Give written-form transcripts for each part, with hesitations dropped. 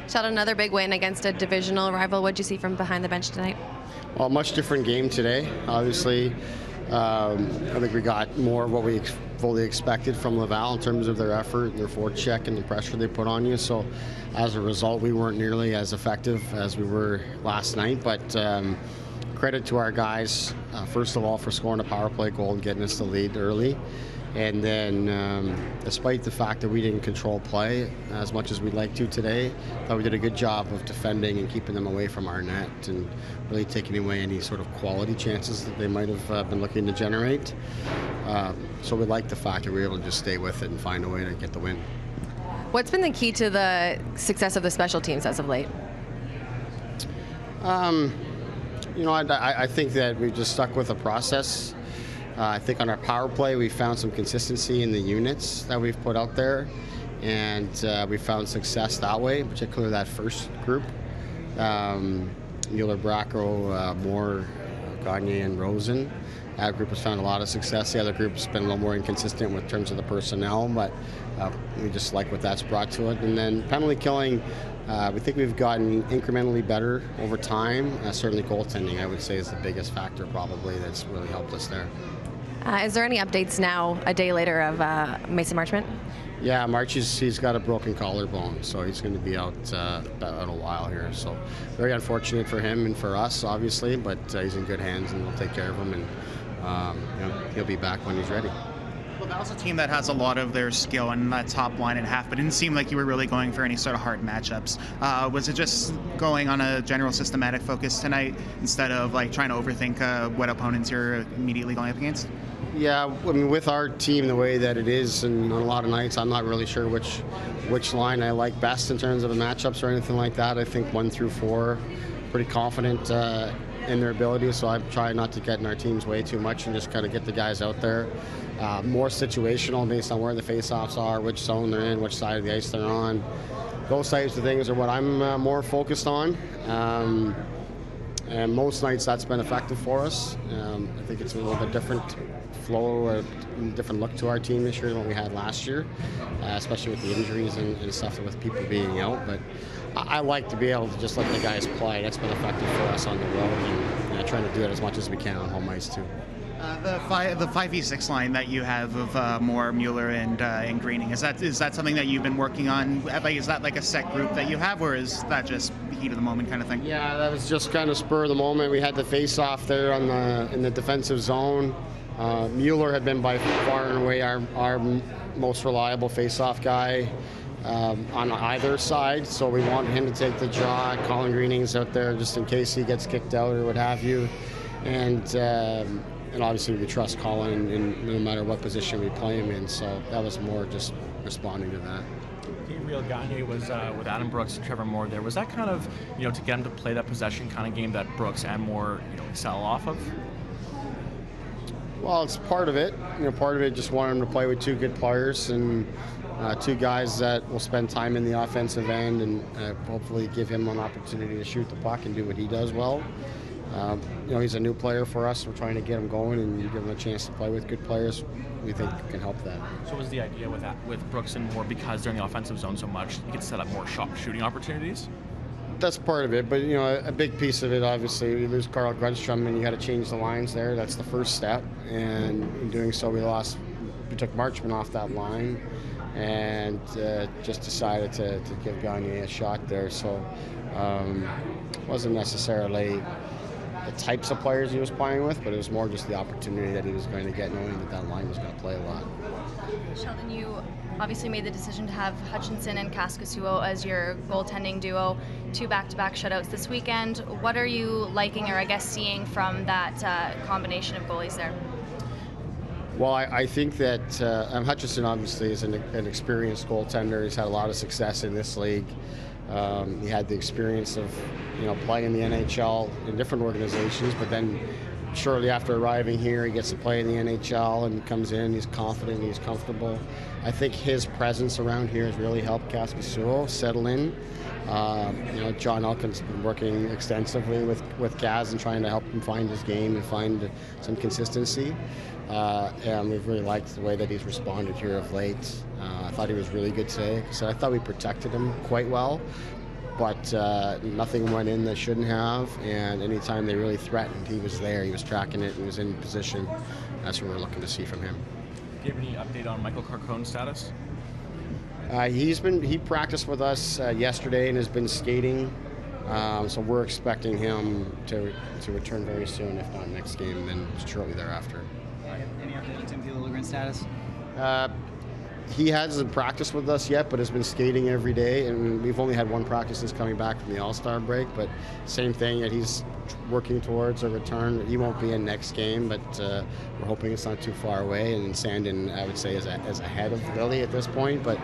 Sheldon, another big win against a divisional rival. What did you see from behind the bench tonight? Well, a much different game today. Obviously, I think we got more of what we fully expected from Laval in terms of their effort, their forecheck, and the pressure they put on you. So, as a result, we weren't nearly as effective as we were last night. But credit to our guys, first of all, for scoring a power play goal and getting us the lead early. And then, despite the fact that we didn't control play as much as we'd like to today, I thought we did a good job of defending and keeping them away from our net and really taking away any sort of quality chances that they might have been looking to generate. So we like the fact that we were able to just stay with it and find a way to get the win. What's been the key to the success of the special teams as of late? I think that we've just stuck with the process. I think on our power play, we found some consistency in the units that we've put out there, and we found success that way, particularly that first group. Mueller, Bracco, Moore, Gagne, and Rosen. That group has found a lot of success. The other group has been a little more inconsistent with terms of the personnel, but we just like what that's brought to it. And then penalty killing, we think we've gotten incrementally better over time. Certainly goaltending, I would say, is the biggest factor probably that's really helped us there. Is there any updates now, a day later, of Mason Marchment? Yeah, he's got a broken collarbone, so he's going to be out a while here. So very unfortunate for him and for us, obviously, but he's in good hands and we'll take care of him, and he'll be back when he's ready. Laval's a team that has a lot of their skill in that top line and half, but it didn't seem like you were really going for any sort of hard matchups. Was it just going on a general systematic focus tonight instead of like trying to overthink what opponents you're immediately going up against? Yeah, I mean, with our team the way that it is, and on a lot of nights, I'm not really sure which line I like best in terms of the matchups or anything like that. I think 1 through 4, pretty confident in their ability, so I try not to get in our team's way too much and just kind of get the guys out there. More situational based on where the face-offs are, which zone they're in, which side of the ice they're on. Those types of things are what I'm more focused on. And most nights that's been effective for us. I think it's a little bit different flow or a different look to our team this year than what we had last year, especially with the injuries and stuff with people being out. But I like to be able to just let the guys play. That's been effective for us on the road, and trying to do it as much as we can on home ice too. The 5v6 line that you have of Moore, Mueller, and Greening, is that something that you've been working on? Like, is that like a set group that you have, or is that just heat of the moment kind of thing? Yeah, that was just kind of spur of the moment. We had the face-off there in the defensive zone. Mueller had been by far and away our most reliable face-off guy on either side, so we wanted him to take the draw. Colin Greening's out there just in case he gets kicked out or what have you, and obviously we trust Colin in no matter what position we play him in, so that was more just responding to that. Gabriel Gagne was with Adam Brooks and Trevor Moore there. Was that kind of, to get him to play that possession kind of game that Brooks and Moore, excel off of? Well, it's part of it. Part of it just wanted him to play with two good players and two guys that will spend time in the offensive end and hopefully give him an opportunity to shoot the puck and do what he does well. He's a new player for us. We're trying to get him going and give him a chance to play with good players. We think can help that. So was the idea with that with Brooks and Moore, because they're in the offensive zone so much, you could set up more shooting opportunities? That's part of it, but a big piece of it, obviously, we lose Carl Grunstrom and you got to change the lines there. That's the first step, and in doing so, we took Marchman off that line, and just decided to give Gagne a shot there. So, wasn't necessarily the types of players he was playing with, but it was more just the opportunity that he was going to get, knowing that that line was going to play a lot. Sheldon, you obviously made the decision to have Hutchinson and Kaskisuo as your goaltending duo, 2 back-to-back shutouts this weekend. What are you liking, or I guess seeing from that combination of goalies there? Well, I think that Hutchinson obviously is an experienced goaltender. He's had a lot of success in this league. He had the experience of playing in the NHL in different organizations, but then shortly after arriving here, he gets to play in the NHL and comes in. He's confident, he's comfortable. I think his presence around here has really helped Kaskisuo settle in. John Elkin's been working extensively with Kaz and trying to help him find his game and find some consistency. And we've really liked the way that he's responded here of late. I thought he was really good today. So I thought we protected him quite well. but nothing went in that shouldn't have, and anytime they really threatened, he was there, he was tracking it, he was in position. That's what we're looking to see from him. Do you have any update on Michael Carcone's status? He practiced with us yesterday and has been skating, so we're expecting him to return very soon, if not next game, then shortly thereafter. Any update on Timothy Liljegren's status? He hasn't practiced with us yet, but has been skating every day, and we've only had one practice since coming back from the All-Star break, but same thing, that he's working towards a return. He won't be in next game, but we're hoping it's not too far away, and Sandin, I would say, is ahead of Lily at this point, but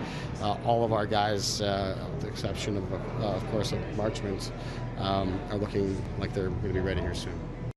all of our guys, with the exception of course, of Marchment, are looking like they're going to be ready here soon.